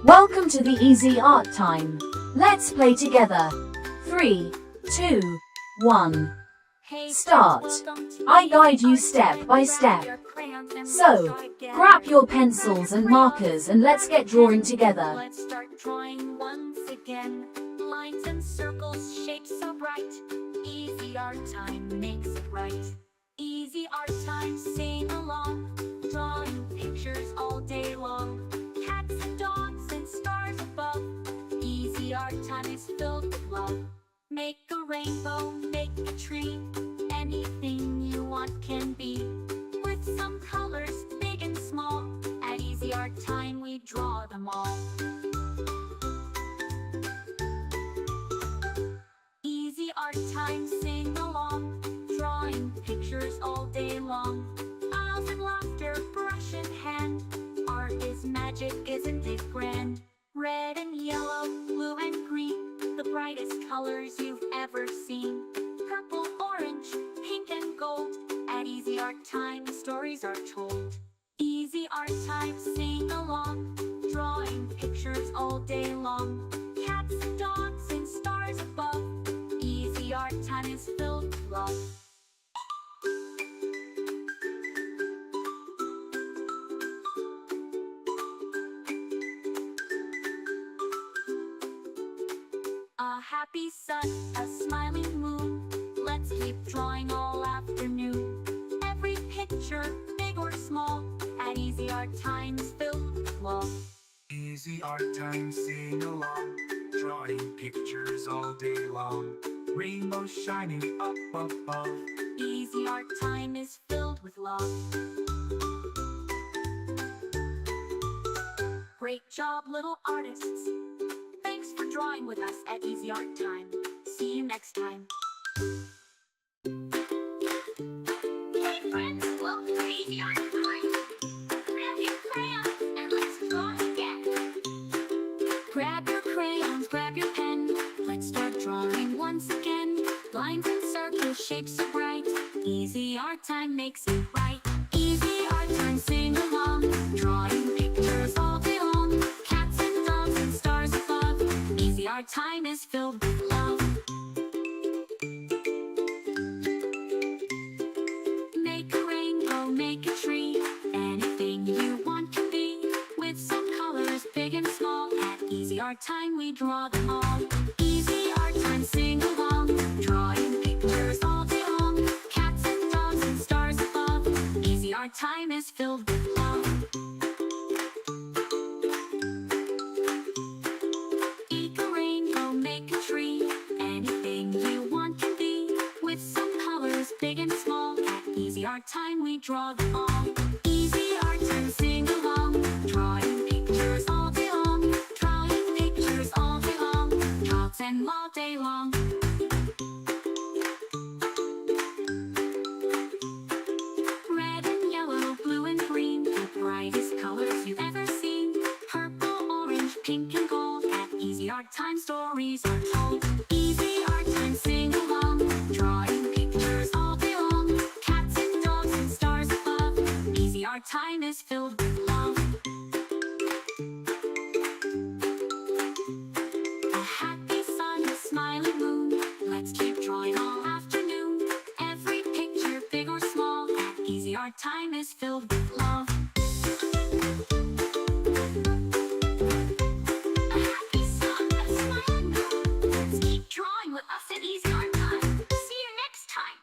Welcome to the Easy Art Time. Let's play together. 3, 2, 1. Start. I guide you step by step. So, grab your pencils and markers and let's get drawing together. Let's start drawing once again. Lines and circles, shapes so bright. Easy art time makes it right. Easy art time, sing along. Drawing pictures all day long. Cats and dogs and stars above. Easy art time is filled with love. Make a rainbow, make a tree. Anything you want can be. With some colors, big and small. At Easy Art Time we draw them all. Easy Art Time, sing along. Drawing pictures all day long. Smiles and laughter, brush in hand. Art is magic, isn't it grand? Red and yellow, blue and green, the brightest colors you've ever seen. Purple, orange, pink and gold. At Easy Art Time, stories are told. Easy Art Time, sing along. Drawing pictures all day long. Cats and dogs and stars above. Easy Art Time is filled with love. A happy sun, a smiling moon. Let's keep drawing all afternoon. Every picture, big or small, at Easy Art Time is filled with love. Easy Art Time, sing along. Drawing pictures all day long. Rainbows shining up above. Easy Art Time is filled with love. Great job, little artists. Thanks for drawing with us at Easy Art Time. See you next time. Hey friends, welcome to Easy Art Time. Grab your crayons and let's draw again. Grab your crayons, grab your pen. Let's start drawing once again. Lines and circles, shapes so bright. Easy Art Time makes it right. Easy Art Time, sing along. Drawing pictures all day long. Cats and dogs and stars above. Easy Art Time is filled with love. Make a rainbow, make a tree. Anything you want can be. With some colors, big and small. At Easy Art Time we draw them all. Easy Art Time, sing along. Drawing pictures all day long. Cats and dogs and stars above. Easy Art Time is filled with love. Make a rainbow, make a tree. Anything you want can be. With some colors, big and small. At Easy Art Time we draw them all. Easy Art Time, sing along. Drawing pictures all day long. Drawing pictures all day long. Dogs and all day long. Red and yellow, blue and green, the brightest colors you've ever seen. Purple, orange, pink and gold. At Easy Art Time stories are told. Easy Art Time, sing along. Drawing pictures all day long. Cats and dogs and stars above. Easy Art Time is filled with love. A happy sun, a smiling moon. Let's keep drawing all afternoon. Every picture, big or small, at Easy Art Time is filled with love. A happy sun, a smiling moon. Let's keep drawing with us at Easy Art Time. See you next time.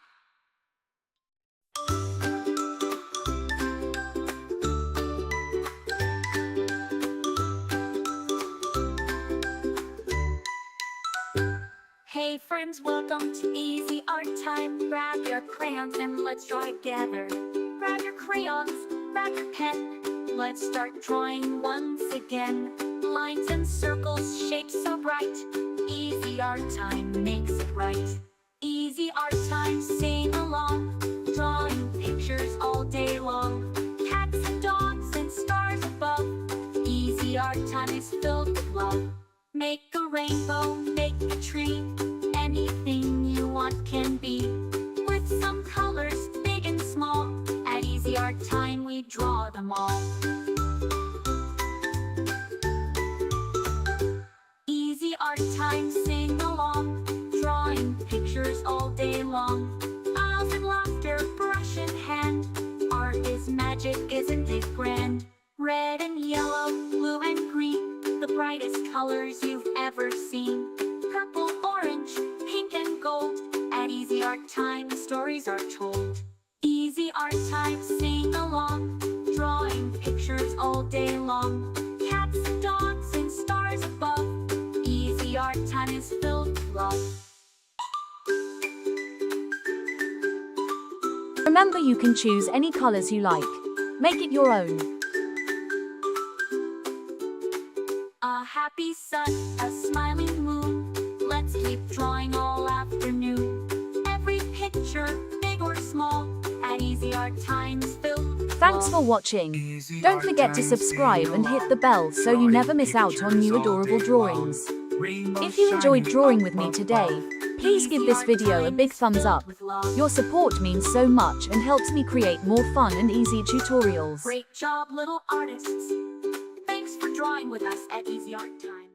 Hey friends, welcome to Easy Art Time. Grab your crayons and let's draw together. Grab your crayons, grab your pen. Let's start drawing once again. Lines and circles, shapes so bright. Easy Art Time makes it right. Easy Art Time, sing along. Drawing pictures all day long. Cats and dogs and stars above. Easy Art Time is filled with love. Make a rainbow, make a tree. Anything you want can be. With some colors, big and small. At Easy Art Time we draw them all. Time, sing along, drawing pictures all day long. Smiles and laughter, brush in hand. Art is magic, isn't it grand? Red and yellow, blue and green, the brightest colors you've ever seen. Purple, orange, pink and gold. At Easy Art Time, the stories are told. Easy Art Time, sing along, drawing pictures all day long. Cats and dogs and stars above. Easy Art Time is filled with love. Remember, you can choose any colors you like. Make it your own. A happy sun, a smiling moon. Let's keep drawing all afternoon. Every picture, big or small, at Easy Art Time is filled with Thanks love. for watching. Easy Don't art forget to time, subscribe sing and hit along, the bell so you drawing never miss out on new pictures all adorable day drawings. long. Rainbow If you enjoyed shining drawing up with me above. today, please give this video a big thumbs up. Your support means so much and helps me create more fun and easy tutorials. Great job, little artists. Thanks for drawing with us at Easy Art Time.